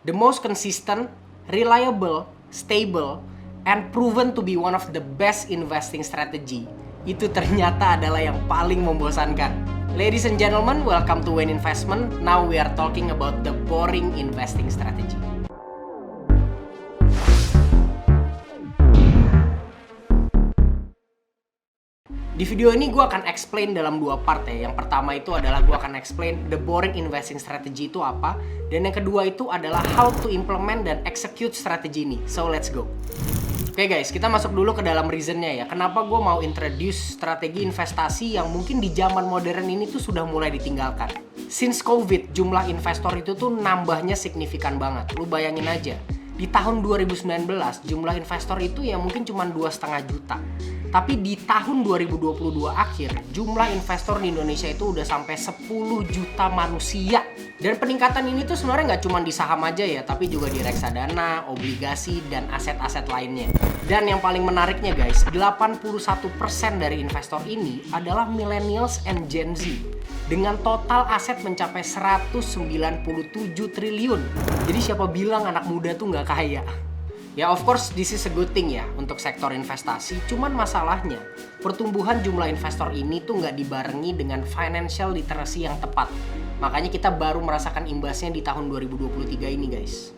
The most consistent, reliable, stable, and proven to be one of the best investing strategy, itu ternyata adalah yang paling membosankan. Ladies and gentlemen, welcome to Wayne Investment. Now we are talking about the boring investing strategy. Di video ini gue akan explain dalam dua part ya. Yang pertama itu adalah gue akan explain the boring investing strategy itu apa. Dan yang kedua itu adalah how to implement dan execute strategi ini. So let's go. Oke guys, kita masuk dulu ke dalam reasonnya ya. Kenapa gue mau introduce strategi investasi yang mungkin di zaman modern ini tuh sudah mulai ditinggalkan. Since COVID, jumlah investor itu tuh nambahnya signifikan banget. Lu bayangin aja, di tahun 2019 jumlah investor itu ya mungkin cuma 2,5 juta. Tapi di tahun 2022 akhir, jumlah investor di Indonesia itu udah sampai 10 juta manusia. Dan peningkatan ini tuh sebenarnya nggak cuma di saham aja ya, tapi juga di reksadana, obligasi, dan aset-aset lainnya. Dan yang paling menariknya guys, 81% dari investor ini adalah millennials and Gen Z. Dengan total aset mencapai 197 triliun. Jadi siapa bilang anak muda tuh nggak kaya? Ya of course this is a good thing ya untuk sektor investasi. Cuman masalahnya pertumbuhan jumlah investor ini tuh nggak dibarengi dengan financial literacy yang tepat. Makanya kita baru merasakan imbasnya di tahun 2023 ini guys.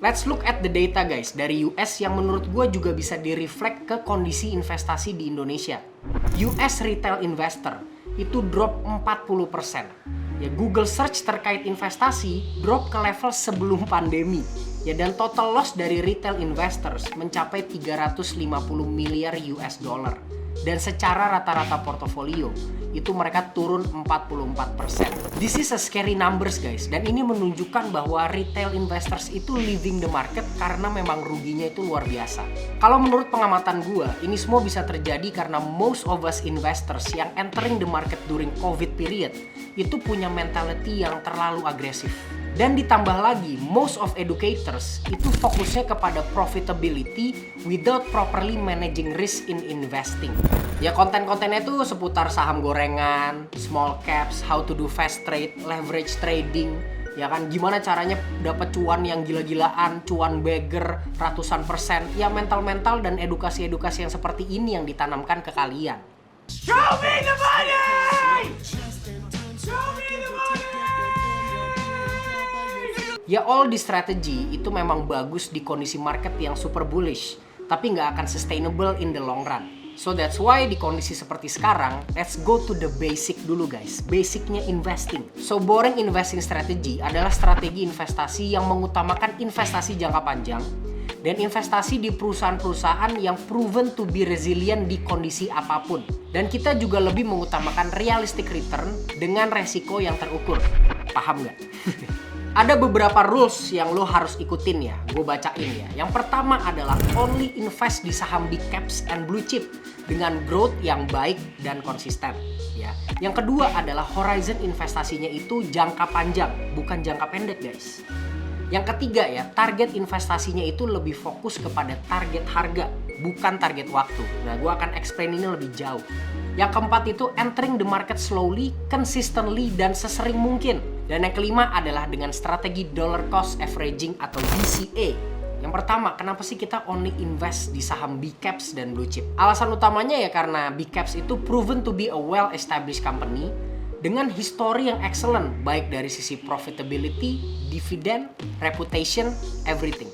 Let's look at the data guys dari US yang menurut gue juga bisa direflect ke kondisi investasi di Indonesia. US retail investor itu drop 40%. Ya Google search terkait investasi drop ke level sebelum pandemi. Ya dan total loss dari retail investors mencapai 350 miliar US dollar. Dan secara rata-rata portofolio itu mereka turun 44%. This is a scary numbers guys. Dan ini menunjukkan bahwa retail investors itu leaving the market karena memang ruginya itu luar biasa. Kalau menurut pengamatan gua, ini semua bisa terjadi karena most of us investors yang entering the market during COVID period itu punya mentality yang terlalu agresif. Dan ditambah lagi, most of educators itu fokusnya kepada profitability without properly managing risk in investing. Ya konten-kontennya itu seputar saham gorengan, small caps, how to do fast trade, leverage trading. Ya kan, gimana caranya dapat cuan yang gila-gilaan, cuan beggar, ratusan persen. Ya mental-mental dan edukasi-edukasi yang seperti ini yang ditanamkan ke kalian. Show me the money! Show me the money! Ya all di strategy itu memang bagus di kondisi market yang super bullish, tapi nggak akan sustainable in the long run. So that's why di kondisi seperti sekarang, let's go to the basic dulu guys. Basicnya investing. So boring investing strategy adalah strategi investasi yang mengutamakan investasi jangka panjang dan investasi di perusahaan-perusahaan yang proven to be resilient di kondisi apapun. Dan kita juga lebih mengutamakan realistic return dengan resiko yang terukur. Paham nggak? Ada beberapa rules yang lo harus ikutin ya, gue bacain ya. Yang pertama adalah only invest di saham big caps and blue chip dengan growth yang baik dan konsisten. Ya. Yang kedua adalah horizon investasinya itu jangka panjang, bukan jangka pendek guys. Yang ketiga ya, target investasinya itu lebih fokus kepada target harga, bukan target waktu. Nah, gue akan explain ini lebih jauh. Yang keempat itu entering the market slowly, consistently, dan sesering mungkin. Dan yang kelima adalah dengan strategi dollar cost averaging atau DCA. Yang pertama, kenapa sih kita only invest di saham big caps dan blue chip? Alasan utamanya ya karena big caps itu proven to be a well-established company dengan history yang excellent, baik dari sisi profitability, dividend, reputation, everything.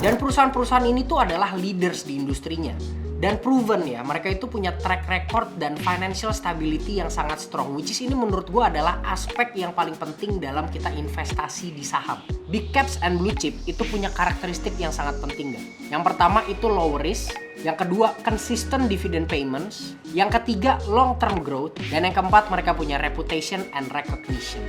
Dan perusahaan-perusahaan ini tuh adalah leaders di industrinya. Dan proven ya, mereka itu punya track record dan financial stability yang sangat strong. Which is ini menurut gue adalah aspek yang paling penting dalam kita investasi di saham. Big caps and blue chip itu punya karakteristik yang sangat penting kan. Yang pertama itu low risk. Yang kedua consistent dividend payments. Yang ketiga long term growth. Dan yang keempat mereka punya reputation and recognition.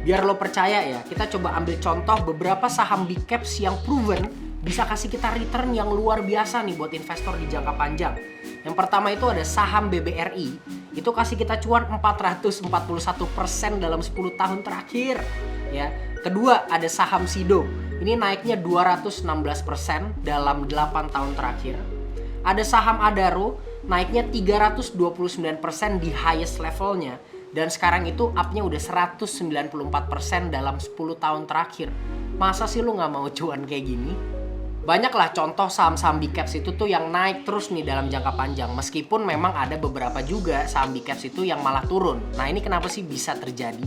Biar lo percaya ya, kita coba ambil contoh beberapa saham big caps yang proven bisa kasih kita return yang luar biasa nih buat investor di jangka panjang. Yang pertama itu ada saham BBRI, itu kasih kita cuan 441% dalam 10 tahun terakhir. Ya. Kedua ada saham SIDO, ini naiknya 216% dalam 8 tahun terakhir. Ada saham Adaro, naiknya 329% di highest levelnya Dan sekarang itu up-nya udah 194% dalam 10 tahun terakhir. Masa sih lu nggak mau cuan kayak gini? Banyaklah contoh saham-saham big caps itu tuh yang naik terus nih dalam jangka panjang. Meskipun memang ada beberapa juga saham big caps itu yang malah turun. Nah ini kenapa sih bisa terjadi?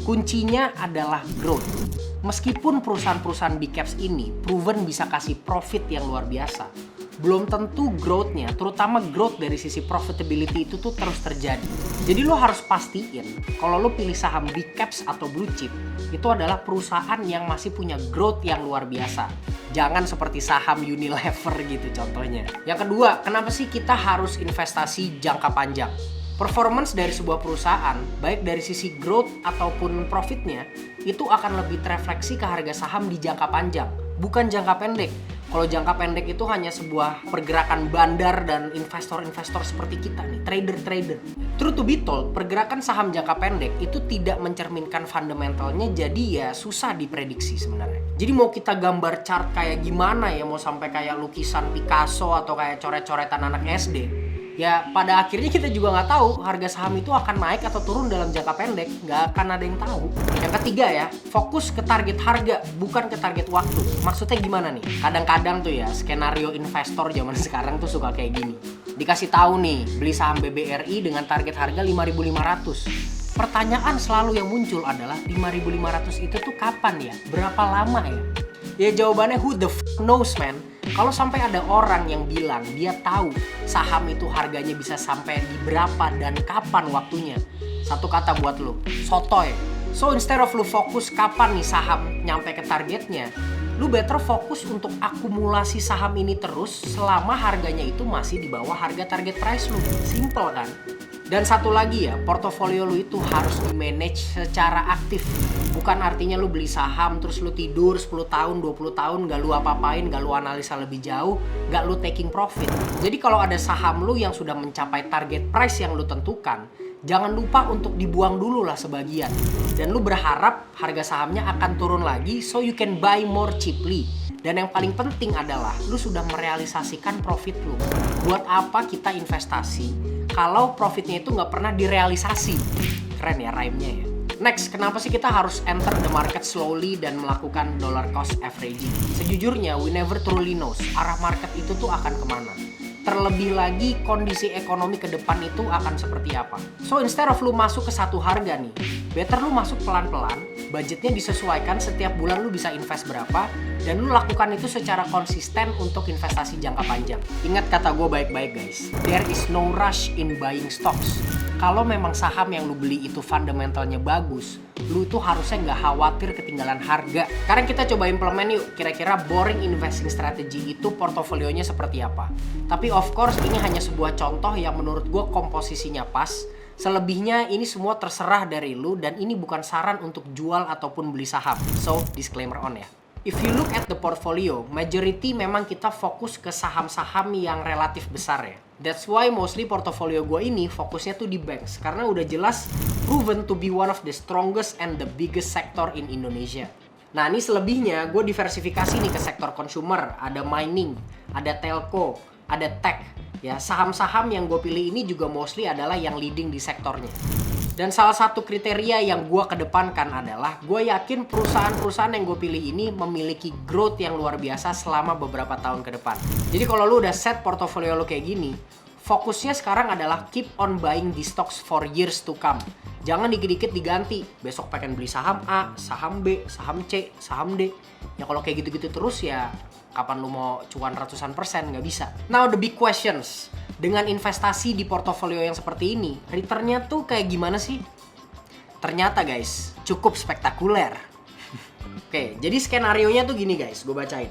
Kuncinya adalah growth. Meskipun perusahaan-perusahaan big caps ini proven bisa kasih profit yang luar biasa, belum tentu growth-nya, terutama growth dari sisi profitability itu tuh terus terjadi. Jadi lo harus pastiin kalau lo pilih saham big caps atau blue chip, itu adalah perusahaan yang masih punya growth yang luar biasa. Jangan seperti saham Unilever gitu contohnya. Yang kedua, kenapa sih kita harus investasi jangka panjang? Performance dari sebuah perusahaan, baik dari sisi growth ataupun profitnya, itu akan lebih terefleksi ke harga saham di jangka panjang, bukan jangka pendek. Kalau jangka pendek itu hanya sebuah pergerakan bandar dan investor-investor seperti kita nih, trader-trader. True to be told, pergerakan saham jangka pendek itu tidak mencerminkan fundamentalnya, jadi ya susah diprediksi sebenarnya. Jadi mau kita gambar chart kayak gimana ya, mau sampai kayak lukisan Picasso atau kayak coret-coretan anak SD, ya pada akhirnya kita juga nggak tahu harga saham itu akan naik atau turun dalam jangka pendek. Nggak akan ada yang tahu. Yang ketiga ya, fokus ke target harga, bukan ke target waktu. Maksudnya gimana nih? Kadang-kadang tuh ya, skenario investor zaman sekarang tuh suka kayak gini. Dikasih tahu nih, beli saham BBRI dengan target harga 5.500. Pertanyaan selalu yang muncul adalah 5.500 itu tuh kapan ya? Berapa lama ya? Ya jawabannya who the knows man. Kalau sampai ada orang yang bilang dia tahu saham itu harganya bisa sampai di berapa dan kapan waktunya, satu kata buat lu, sotoy. So instead of lu fokus kapan nih saham nyampe ke targetnya, lu better fokus untuk akumulasi saham ini terus selama harganya itu masih di bawah harga target price lu. Simple kan? Dan satu lagi ya, portofolio lu itu harus di-manage secara aktif. Bukan artinya lu beli saham terus lu tidur 10 tahun, 20 tahun gak lu apa-apain, gak lu analisa lebih jauh, gak lu taking profit. Jadi kalau ada saham lu yang sudah mencapai target price yang lu tentukan, jangan lupa untuk dibuang dulu lah sebagian. Dan lu berharap harga sahamnya akan turun lagi so you can buy more cheaply. Dan yang paling penting adalah lu sudah merealisasikan profit lu. Buat apa kita investasi kalau profitnya itu nggak pernah direalisasi? Keren ya rhyme-nya ya. Next, kenapa sih kita harus enter the market slowly dan melakukan dollar cost averaging? Sejujurnya, we never truly knows arah market itu tuh akan kemana. Terlebih lagi kondisi ekonomi ke depan itu akan seperti apa. So instead of lu masuk ke satu harga nih, better lu masuk pelan-pelan, budgetnya disesuaikan setiap bulan lu bisa invest berapa, dan lu lakukan itu secara konsisten untuk investasi jangka panjang. Ingat kata gue baik-baik guys, there is no rush in buying stocks. Kalau memang saham yang lu beli itu fundamentalnya bagus, lu tuh harusnya nggak khawatir ketinggalan harga. Sekarang kita coba implement yuk, kira-kira boring investing strategy itu portofolionya seperti apa. Tapi of course ini hanya sebuah contoh yang menurut gue komposisinya pas. Selebihnya ini semua terserah dari lu dan ini bukan saran untuk jual ataupun beli saham. So disclaimer on ya. If you look at the portfolio, majority memang kita fokus ke saham-saham yang relatif besar ya. That's why mostly portofolio gue ini fokusnya tuh di banks. Karena udah jelas proven to be one of the strongest and the biggest sector in Indonesia. Nah ini selebihnya gue diversifikasi nih ke sektor consumer. Ada mining, ada telco, ada tech. Ya saham-saham yang gue pilih ini juga mostly adalah yang leading di sektornya. Dan salah satu kriteria yang gue kedepankan adalah gue yakin perusahaan-perusahaan yang gue pilih ini memiliki growth yang luar biasa selama beberapa tahun ke depan. Jadi kalau lu udah set portofolio lu kayak gini, fokusnya sekarang adalah keep on buying the stocks for years to come. Jangan dikit-dikit diganti. Besok pengen beli saham A, saham B, saham C, saham D. Ya kalau kayak gitu-gitu terus ya kapan lu mau cuan ratusan persen, nggak bisa. Now the big questions. Dengan investasi di portofolio yang seperti ini, returnnya tuh kayak gimana sih? Ternyata guys, cukup spektakuler. Oke, jadi skenarionya tuh gini guys, gue bacain.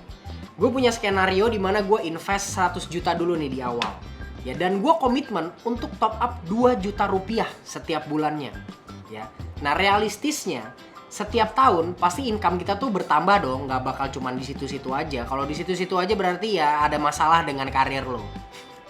Gue punya skenario di mana gue invest 100 juta dulu nih di awal. Ya, dan gue komitmen untuk top up 2 juta rupiah setiap bulannya. Ya, nah realistisnya setiap tahun pasti income kita tuh bertambah dong, nggak bakal cuman di situ-situ aja. Kalau di situ-situ aja berarti ya ada masalah dengan karir lo.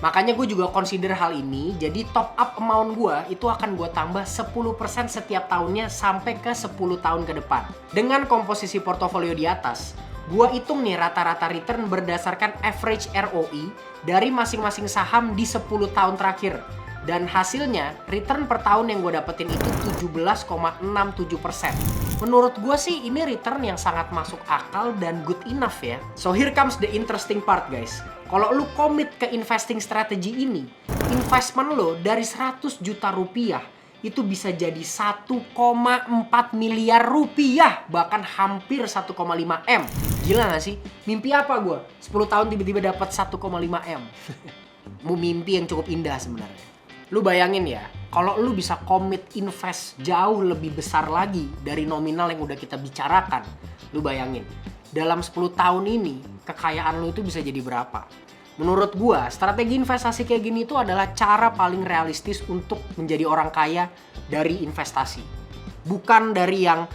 Makanya gue juga consider hal ini, jadi top up amount gue itu akan gue tambah 10% setiap tahunnya sampai ke 10 tahun ke depan. Dengan komposisi portofolio di atas, gue hitung nih rata-rata return berdasarkan average ROE dari masing-masing saham di 10 tahun terakhir. Dan hasilnya, return per tahun yang gue dapetin itu 17,67%. Menurut gue sih ini return yang sangat masuk akal dan good enough ya. So here comes the interesting part guys. Kalau lu komit ke investing strategy ini, investment lo dari 100 juta rupiah itu bisa jadi 1,4 miliar rupiah. Bahkan hampir 1,5 M. Gila gak sih? Mimpi apa gue? 10 tahun tiba-tiba dapat 1,5 M. Mau mimpi yang cukup indah sebenarnya. Lu bayangin ya, kalau lu bisa komit invest jauh lebih besar lagi dari nominal yang udah kita bicarakan. Lu bayangin, dalam 10 tahun ini, kekayaan lu itu bisa jadi berapa? Menurut gua, strategi investasi kayak gini itu adalah cara paling realistis untuk menjadi orang kaya dari investasi. Bukan dari yang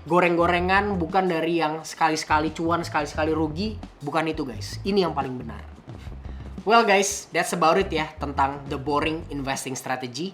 goreng-gorengan, bukan dari yang sekali-sekali cuan, sekali-sekali rugi. Bukan itu guys, ini yang paling benar. Well guys, that's about it ya tentang the boring investing strategy.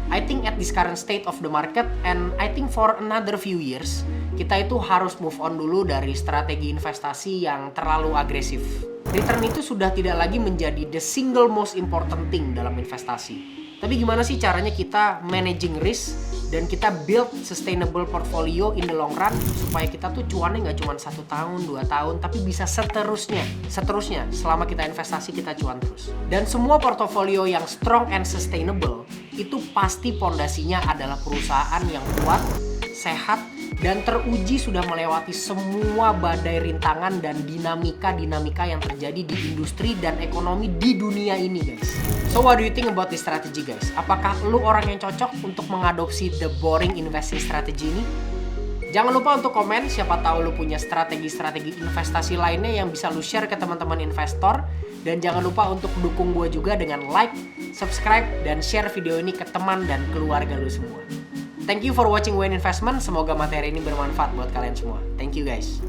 I think at this current state of the market and I think for another few years, kita itu harus move on dulu dari strategi investasi yang terlalu agresif. Return itu sudah tidak lagi menjadi the single most important thing dalam investasi. Tapi gimana sih caranya kita managing risk dan kita build sustainable portfolio in the long run supaya kita tuh cuannya nggak cuma 1 tahun, 2 tahun, tapi bisa seterusnya selama kita investasi kita cuan terus. Dan semua portofolio yang strong and sustainable itu pasti pondasinya adalah perusahaan yang kuat, sehat, dan teruji sudah melewati semua badai rintangan dan dinamika yang terjadi di industri dan ekonomi di dunia ini guys. So what do you think about this strategy guys? Apakah lu orang yang cocok untuk mengadopsi the boring investing strategy ini? Jangan lupa untuk komen, siapa tahu lu punya strategi-strategi investasi lainnya yang bisa lu share ke teman-teman investor. Dan jangan lupa untuk dukung gue juga dengan like, subscribe, dan share video ini ke teman dan keluarga lu semua. Thank you for watching WN Investment. Semoga materi ini bermanfaat buat kalian semua. Thank you guys.